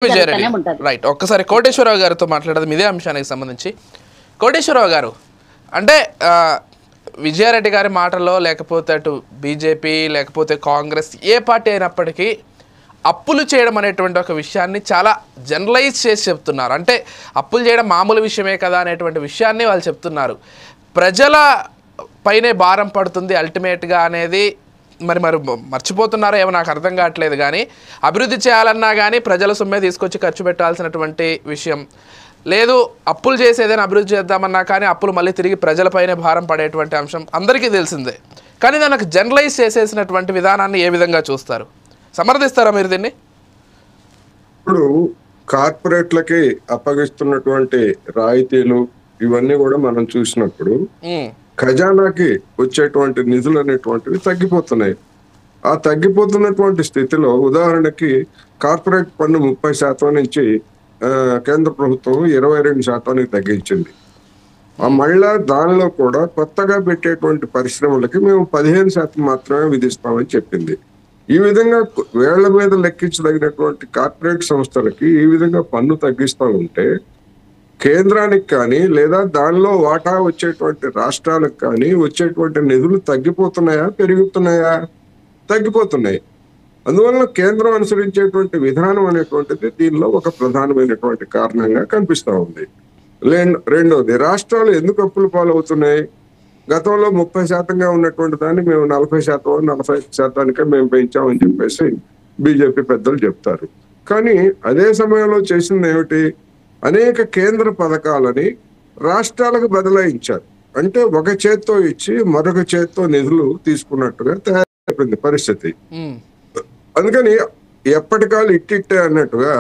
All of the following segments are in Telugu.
విజయారెడ్డి ఉంటది. రైట్. ఒక్కసారి కోటేశ్వరరావు గారితో మాట్లాడదాం ఇదే అంశానికి సంబంధించి. కోటేశ్వరరావు గారు, అంటే విజయారెడ్డి గారి మాటల్లో లేకపోతే అటు బీజేపీ లేకపోతే కాంగ్రెస్ ఏ పార్టీ అయినప్పటికీ అప్పులు చేయడం అనేటువంటి ఒక విషయాన్ని చాలా జనరలైజ్ చేసి చెప్తున్నారు. అంటే అప్పులు చేయడం మామూలు విషయమే కదా అనేటువంటి విషయాన్ని వాళ్ళు చెప్తున్నారు. ప్రజల పైనే భారం పడుతుంది అల్టిమేట్గా అనేది మరి మర్చిపోతున్నారో ఏమో నాకు అర్థం కావట్లేదు. కానీ అభివృద్ధి చేయాలన్నా కానీ ప్రజల సొమ్మే తీసుకొచ్చి ఖర్చు పెట్టాల్సినటువంటి విషయం లేదు. అప్పులు చేసి ఏదైనా అభివృద్ధి చేద్దామన్నా కానీ అప్పులు మళ్ళీ తిరిగి ప్రజలపైనే భారం పడేటువంటి అంశం అందరికీ తెలిసిందే. కానీ దానికి జనరలైజ్ చేసేసినటువంటి విధానాన్ని ఏ విధంగా చూస్తారు, సమర్థిస్తారా మీరు దీన్ని? ఇప్పుడు కార్పొరేట్లకి అప్పగిస్తున్నటువంటి రాయితీలు ఇవన్నీ కూడా మనం చూసినప్పుడు ఖజానాకి వచ్చేటువంటి నిధులు అనేటువంటివి తగ్గిపోతున్నాయి. ఆ తగ్గిపోతున్నటువంటి స్థితిలో ఉదాహరణకి కార్పొరేట్ పన్ను 30% నుంచి కేంద్ర ప్రభుత్వం 22% తగ్గించింది. మళ్ళా దానిలో కూడా కొత్తగా పెట్టేటువంటి పరిశ్రమలకి మేము 15% మాత్రమే విధిస్తామని చెప్పింది. ఈ విధంగా వేళ్ల మీద లెక్కించదగినటువంటి కార్పొరేట్ సంస్థలకి ఈ విధంగా పన్ను తగ్గిస్తూ ఉంటే కేంద్రానికి కానీ లేదా దానిలో వాటా వచ్చేటువంటి రాష్ట్రాలకు కానీ వచ్చేటువంటి నిధులు తగ్గిపోతున్నాయా పెరుగుతున్నాయా? తగ్గిపోతున్నాయి. అందువల్ల కేంద్రం అనుసరించేటువంటి విధానం అనేటువంటిది దీనిలో ఒక ప్రధానమైనటువంటి కారణంగా కనిపిస్తా ఉంది. రెండోది, రాష్ట్రాలు ఎందుకు అప్పులు పాలవుతున్నాయి? గతంలో 30%గా ఉన్నటువంటి దాన్ని మేము 40%, 45%కే మేము పెంచామని చెప్పేసి బీజేపీ పెద్దలు చెప్తారు. కానీ అదే సమయంలో చేసింది ఏమిటి? అనేక కేంద్ర పథకాలని రాష్ట్రాలకు బదలాయించారు. అంటే ఒక చేత్తో ఇచ్చి మరొక చేత్తో నిధులు తీసుకున్నట్టుగా తయారైపోయింది పరిస్థితి. అందుకని ఎప్పటికాలు ఇట్టిట్టే అన్నట్టుగా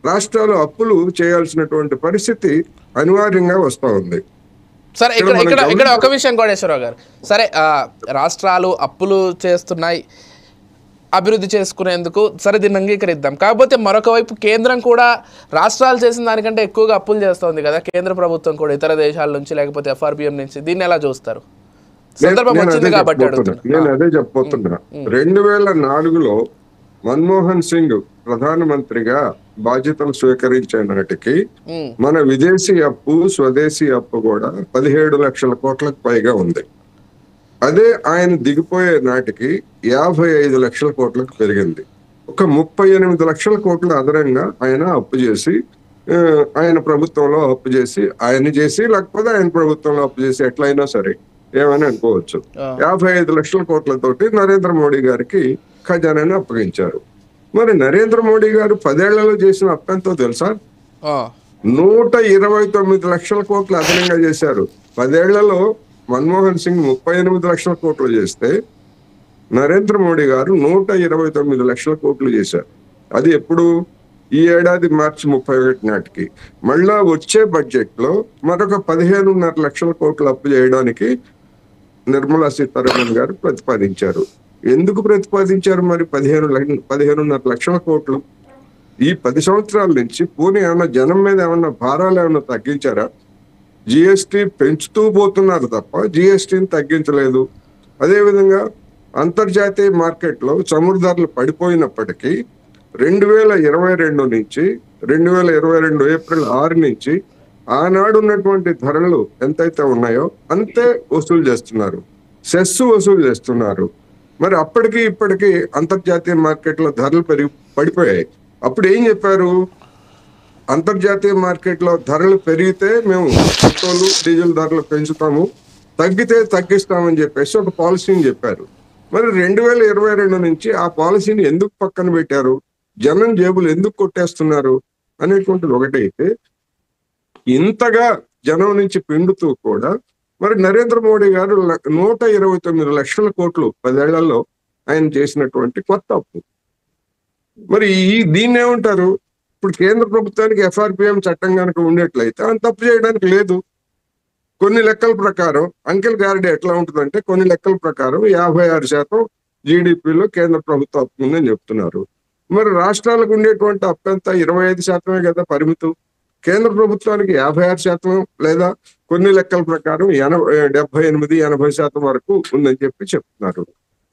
రాష్ట్రాలు అప్పులు చేయాల్సినటువంటి పరిస్థితి అనివార్యంగా వస్తూ ఉంది. సరే, ఇక్కడ ఒక విషయం కోటేశ్వరరావు గారు, సరే రాష్ట్రాలు అప్పులు చేస్తున్నాయి అభివృద్ధి చేసుకునేందుకు, సరే దీన్ని అంగీకరిద్దాం. కాకపోతే మరొక వైపు కేంద్రం కూడా రాష్ట్రాలు చేసిన దానికంటే ఎక్కువగా అప్పులు చేస్తుంది కదా కేంద్ర ప్రభుత్వం కూడా ఇతర దేశాల నుంచి లేకపోతే FRBM నుంచి. దీన్ని ఎలా చూస్తారు? సందర్భం వచ్చింది కాబట్టి నేను అదే చెప్పబోతున్నా. 2004లో మన్మోహన్ సింగ్ ప్రధానమంత్రిగా బాధ్యతలు స్వీకరించే నాటికి మన విదేశీ అప్పు స్వదేశీ అప్పు కూడా 17 లక్షల కోట్లకు పైగా ఉంది. అదే ఆయన దిగిపోయే నాటికి 55 లక్షల కోట్లకు పెరిగింది. ఒక 38 లక్షల కోట్ల అదనంగా ఆయన అప్పు చేసి ఆయన ప్రభుత్వంలో అప్పు చేసి లేకపోతే ఆయన ప్రభుత్వంలో అప్పు చేసి ఎట్లయినా సరే ఏమని అనుకోవచ్చు. 55 లక్షల కోట్లతోటి నరేంద్ర మోడీ గారికి ఖజానాని అప్పగించారు. మరి నరేంద్ర మోడీ గారు 10 ఏళ్లలో చేసిన అప్పెంతో తెలుసా? 129 లక్షల కోట్లు అదనంగా చేశారు. 10 ఏళ్లలో మన్మోహన్ సింగ్ 38 లక్షల కోట్లు చేస్తే నరేంద్ర మోడీ గారు 129 లక్షల కోట్లు చేశారు. అది ఎప్పుడు? ఈ ఏడాది మార్చి 31 నాటికి. మళ్ళా వచ్చే బడ్జెట్ లో మరొక 15.5 లక్షల కోట్లు అప్పు చేయడానికి నిర్మలా సీతారామన్ గారు ప్రతిపాదించారు. ఎందుకు ప్రతిపాదించారు మరి 15.5 లక్షల కోట్లు? ఈ 10 సంవత్సరాల నుంచి పోనీ ఏమన్నా జనం మీద ఏమన్నా భారాలు ఏమన్నా తగ్గించారా? జిఎస్టీ పెంచుతూ పోతున్నారు తప్ప జిఎస్టీని తగ్గించలేదు. అదేవిధంగా అంతర్జాతీయ మార్కెట్లో చమురు ధరలు పడిపోయినప్పటికీ 2022 నుంచి 2022 ఏప్రిల్ 6 నుంచి ఆనాడు ఉన్నటువంటి ధరలు ఎంతైతే ఉన్నాయో అంతే వసూలు చేస్తున్నారు. సెస్ వసూలు చేస్తున్నారు. మరి అప్పటికి ఇప్పటికీ అంతర్జాతీయ మార్కెట్లో ధరలు పడిపోయాయి. అప్పుడు ఏం చెప్పారు? అంతర్జాతీయ మార్కెట్లో ధరలు పెరిగితే మేము పెట్రోల్ డీజిల్ ధరలు పెంచుతాము, తగ్గితే తగ్గిస్తామని చెప్పేసి ఒక పాలసీని చెప్పారు. మరి 2022 నుంచి ఆ పాలసీని ఎందుకు పక్కన పెట్టారు? జనం జేబులు ఎందుకు కొట్టేస్తున్నారు అనేటువంటిది ఒకటైతే, ఇంతగా జనం నుంచి పిండుతూ కూడా మరి నరేంద్ర మోడీ గారు 129 లక్షల కోట్లు 10 ఏళ్లలో ఆయన చేసినటువంటి కొత్త అప్పు. మరి దీన్ని ఏమంటారు? ఇప్పుడు కేంద్ర ప్రభుత్వానికి FRBM చట్టం కనుక ఉండేట్లయితే అంత తప్పు చేయడానికి లేదు. కొన్ని లెక్కల ప్రకారం అంకెల్ గారిడే ఎట్లా ఉంటుందంటే కొన్ని లెక్కల ప్రకారం 56% జీడిపిలో కేంద్ర ప్రభుత్వం అప్పు ఉందని చెప్తున్నారు. మరి రాష్ట్రాలకు ఉండేటువంటి అప్పు ఎంత? 25% కదా పరిమితం. కేంద్ర ప్రభుత్వానికి 56% లేదా కొన్ని లెక్కల ప్రకారం 78-80% వరకు ఉందని చెప్తున్నారు.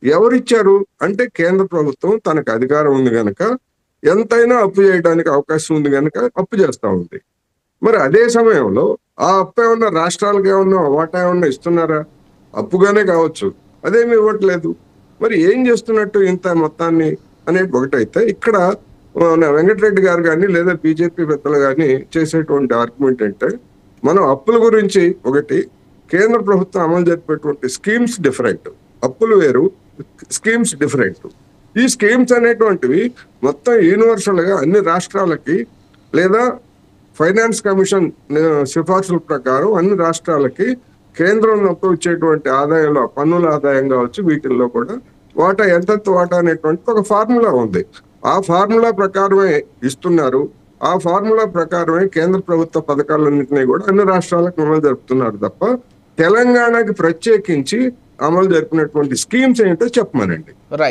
ఎవరిచ్చారు అంటే కేంద్ర ప్రభుత్వం తనకు అధికారం ఉంది కనుక ఎంతైనా అప్పు చేయడానికి అవకాశం ఉంది కనుక అప్పు చేస్తా ఉంది. మరి అదే సమయంలో ఆ అప్పు ఏమన్నా రాష్ట్రాలకు ఏమన్నా వాటా ఏమన్నా ఇస్తున్నారా? అప్పుగానే కావచ్చు, అదేమి ఇవ్వట్లేదు. మరి ఏం చేస్తున్నట్టు ఇంత మొత్తాన్ని అనేది ఒకటైతే, ఇక్కడ మన వెంకటరెడ్డి గారు కానీ లేదా బీజేపీ పెద్దలు కానీ చేసేటువంటి ఆర్గ్యుమెంట్ అంటే, మనం అప్పుల గురించి ఒకటి, కేంద్ర ప్రభుత్వం అమలు జరిపేటువంటి స్కీమ్స్ డిఫరెంట్, అప్పులు వేరు, స్కీమ్స్ డిఫరెంట్. ఈ స్కీమ్స్ అనేటువంటివి మొత్తం యూనివర్సల్ గా అన్ని రాష్ట్రాలకి లేదా ఫైనాన్స్ కమిషన్ సిఫార్సుల ప్రకారం అన్ని రాష్ట్రాలకి కేంద్రంలో వచ్చేటువంటి ఆదాయంలో, పన్నుల ఆదాయం కావచ్చు, వీటిల్లో కూడా వాటా ఎంతెంత వాటా అనేటువంటి ఒక ఫార్ములా ఉంది. ఆ ఫార్ములా ప్రకారమే ఇస్తున్నారు. ఆ ఫార్ములా ప్రకారమే కేంద్ర ప్రభుత్వ పథకాలన్నింటినీ కూడా అన్ని రాష్ట్రాలకు అమలు జరుపుతున్నారు తప్ప తెలంగాణకి ప్రత్యేకించి అమలు జరిపినటువంటి స్కీమ్స్ ఏంటో చెప్పమనండి. రైట్.